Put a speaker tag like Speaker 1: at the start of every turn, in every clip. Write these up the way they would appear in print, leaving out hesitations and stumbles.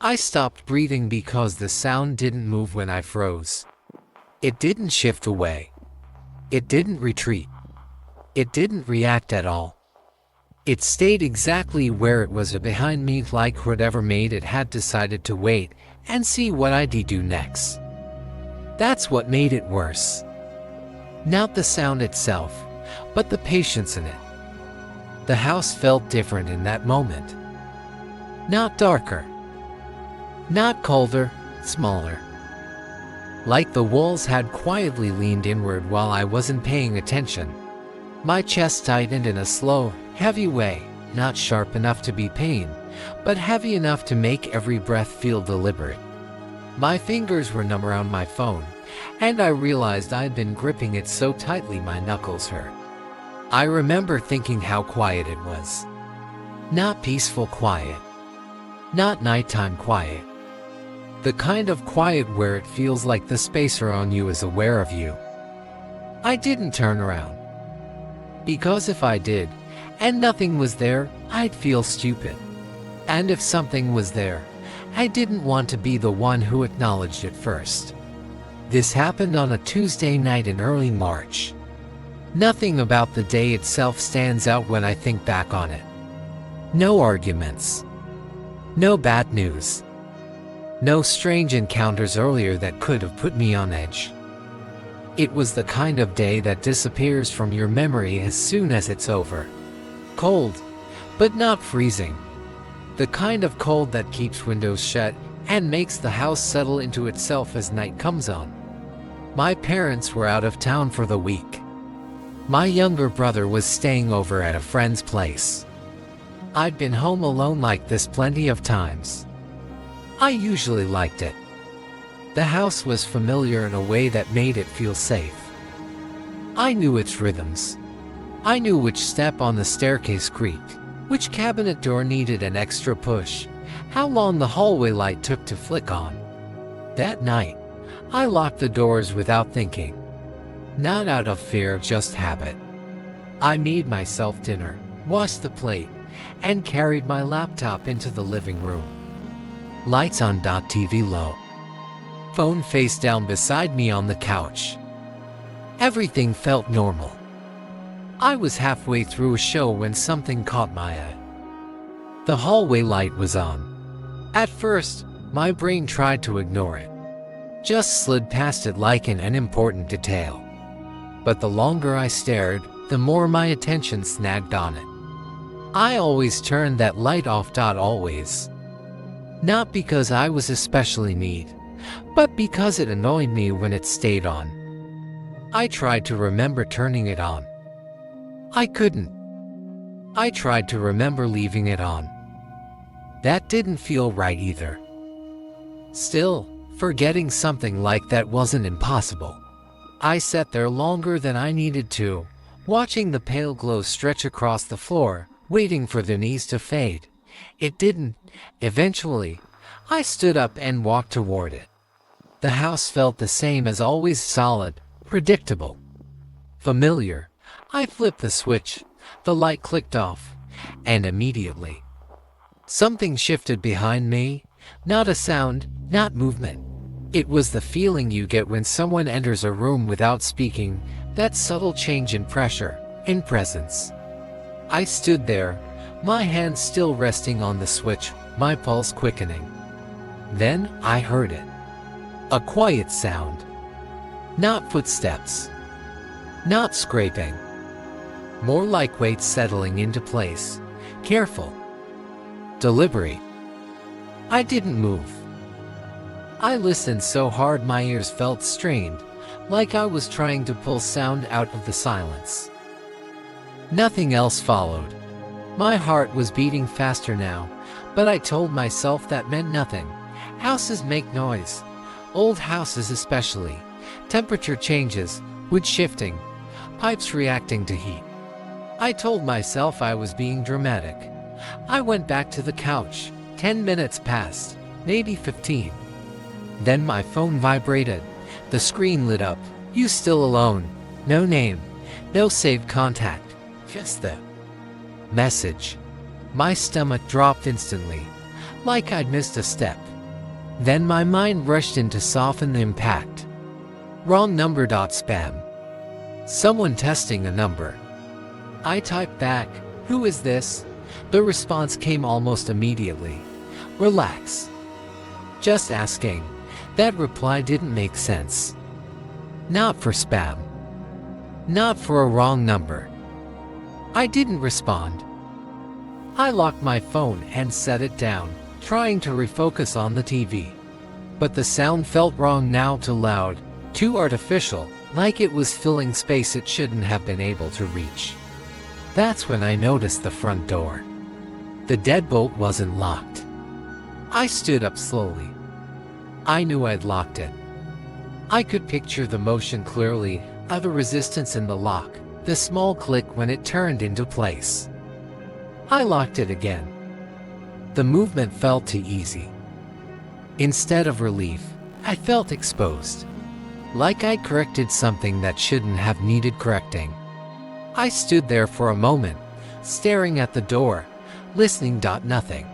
Speaker 1: I stopped breathing because the sound didn't move when I froze. It didn't shift away. It didn't retreat. It didn't react at all. It stayed exactly where it was behind me, like whatever made it had decided to wait and see what I'd do next. That's what made it worse. Not the sound itself, but the patience in it. The house felt different in that moment. Not darker. Not colder, smaller. Like the walls had quietly leaned inward while I wasn't paying attention. My chest tightened in a slow, heavy way, not sharp enough to be pain, but heavy enough to make every breath feel deliberate. My fingers were numb around my phone, and I realized I'd been gripping it so tightly my knuckles hurt. I remember thinking how quiet it was. Not peaceful quiet. Not nighttime quiet. The kind of quiet where it feels like the space around you is aware of you. I didn't turn around. Because if I did, and nothing was there, I'd feel stupid. And if something was there, I didn't want to be the one who acknowledged it first. This happened on a Tuesday night in early March. Nothing about the day itself stands out when I think back on it. No arguments. No bad news. No strange encounters earlier that could have put me on edge. It was the kind of day that disappears from your memory as soon as it's over. Cold, but not freezing. The kind of cold that keeps windows shut and makes the house settle into itself as night comes on. My parents were out of town for the week. My younger brother was staying over at a friend's place. I'd been home alone like this plenty of times. I usually liked it. The house was familiar in a way that made it feel safe. I knew its rhythms. I knew which step on the staircase creaked, which cabinet door needed an extra push, how long the hallway light took to flick on. That night, I locked the doors without thinking. Not out of fear, just habit. I made myself dinner, washed the plate, and carried my laptop into the living room. Lights on. TV low. Phone face down beside me on the couch. Everything felt normal. I was halfway through a show when something caught my eye. The hallway light was on. At first, my brain tried to ignore it. Just slid past it like an unimportant detail. But the longer I stared, the more my attention snagged on it. I always turned that light off. Always. Not because I was especially neat, but because it annoyed me when it stayed on. I tried to remember turning it on. I couldn't. I tried to remember leaving it on. That didn't feel right either. Still, forgetting something like that wasn't impossible. I sat there longer than I needed to, watching the pale glow stretch across the floor, waiting for the knees to fade. It didn't. Eventually, I stood up and walked toward it. The house felt the same as always, solid, predictable, familiar. I flipped the switch, the light clicked off, and immediately, something shifted behind me. Not a sound, not movement. It was the feeling you get when someone enters a room without speaking, that subtle change in pressure, in presence. I stood there, my hand still resting on the switch, my pulse quickening. Then I heard it. A quiet sound. Not footsteps. Not scraping. More like weight settling into place. Careful. Deliberate. I didn't move. I listened so hard my ears felt strained, like I was trying to pull sound out of the silence. Nothing else followed. My heart was beating faster now, but I told myself that meant nothing. Houses make noise. Old houses especially. Temperature changes, wood shifting, pipes reacting to heat. I told myself I was being dramatic. I went back to the couch. 10 minutes passed, maybe 15. Then my phone vibrated. The screen lit up. You still alone. No name. No saved contact. Just the message. My stomach dropped instantly, like I'd missed a step. Then my mind rushed in to soften the impact. Wrong number. Spam. Someone testing a number. I typed back, "Who is this?" The response came almost immediately. "Relax. Just asking." That reply didn't make sense. Not for spam. Not for a wrong number. I didn't respond. I locked my phone and set it down, trying to refocus on the TV. But the sound felt wrong now, too loud, too artificial, like it was filling space it shouldn't have been able to reach. That's when I noticed the front door. The deadbolt wasn't locked. I stood up slowly. I knew I'd locked it. I could picture the motion clearly, the resistance in the lock, the small click when it turned into place. I locked it again. The movement felt too easy. Instead of relief, I felt exposed. Like I'd corrected something that shouldn't have needed correcting. I stood there for a moment, staring at the door, listening. Nothing.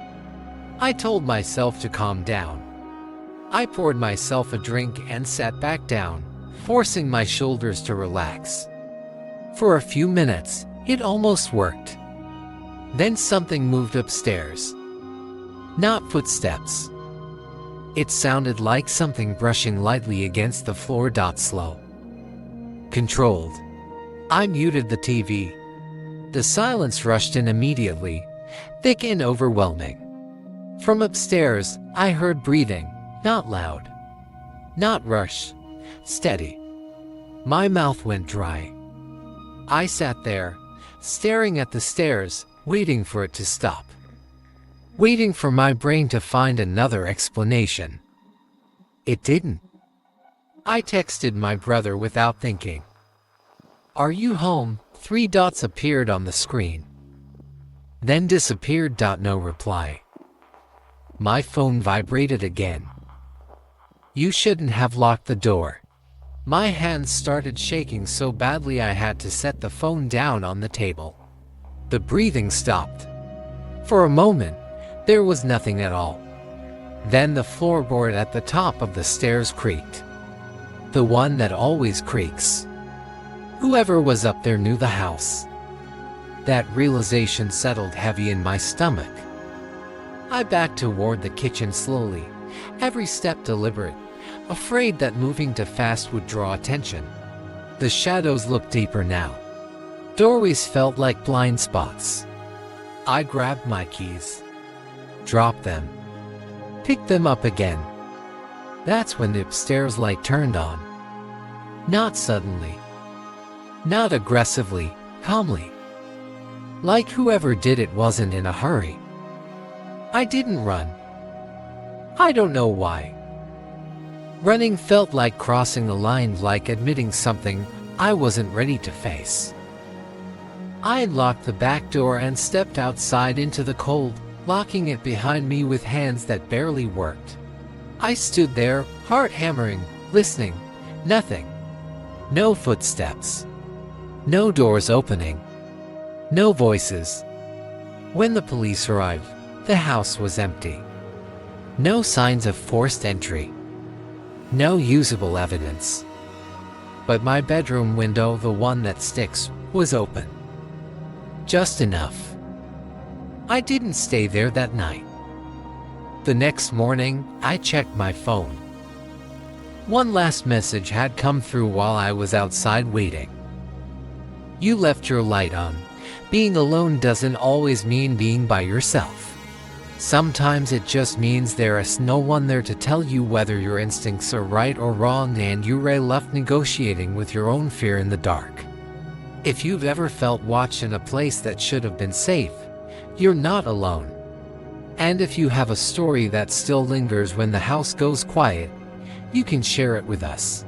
Speaker 1: I told myself to calm down. I poured myself a drink and sat back down, forcing my shoulders to relax. For a few minutes, it almost worked. Then something moved upstairs. Not footsteps. It sounded like something brushing lightly against the floor. Slow. Controlled. I muted the TV. The silence rushed in immediately, thick and overwhelming. From upstairs, I heard breathing, not loud, not rush, steady. My mouth went dry. I sat there, staring at the stairs, waiting for it to stop. Waiting for my brain to find another explanation. It didn't. I texted my brother without thinking. "Are you home?" 3 dots appeared on the screen. Then disappeared. No reply. My phone vibrated again. "You shouldn't have locked the door." My hands started shaking so badly I had to set the phone down on the table. The breathing stopped. For a moment, there was nothing at all. Then the floorboard at the top of the stairs creaked. The one that always creaks. Whoever was up there knew the house. That realization settled heavy in my stomach. I backed toward the kitchen slowly, every step deliberate, afraid that moving too fast would draw attention. The shadows looked deeper now. Doorways felt like blind spots. I grabbed my keys. Dropped them. Picked them up again. That's when the upstairs light turned on. Not suddenly. Not aggressively, calmly. Like whoever did it wasn't in a hurry. I didn't run. I don't know why. Running felt like crossing a line, like admitting something I wasn't ready to face. I unlocked the back door and stepped outside into the cold, locking it behind me with hands that barely worked. I stood there, heart hammering, listening. Nothing. No footsteps. No doors opening. No voices. When the police arrived, the house was empty. No signs of forced entry. No usable evidence. But my bedroom window, the one that sticks, was open. Just enough. I didn't stay there that night. The next morning, I checked my phone. One last message had come through while I was outside waiting. "You left your light on. Being alone doesn't always mean being by yourself. Sometimes it just means there is no one there to tell you whether your instincts are right or wrong, and you're left negotiating with your own fear in the dark." If you've ever felt watched in a place that should have been safe, you're not alone. And if you have a story that still lingers when the house goes quiet, you can share it with us.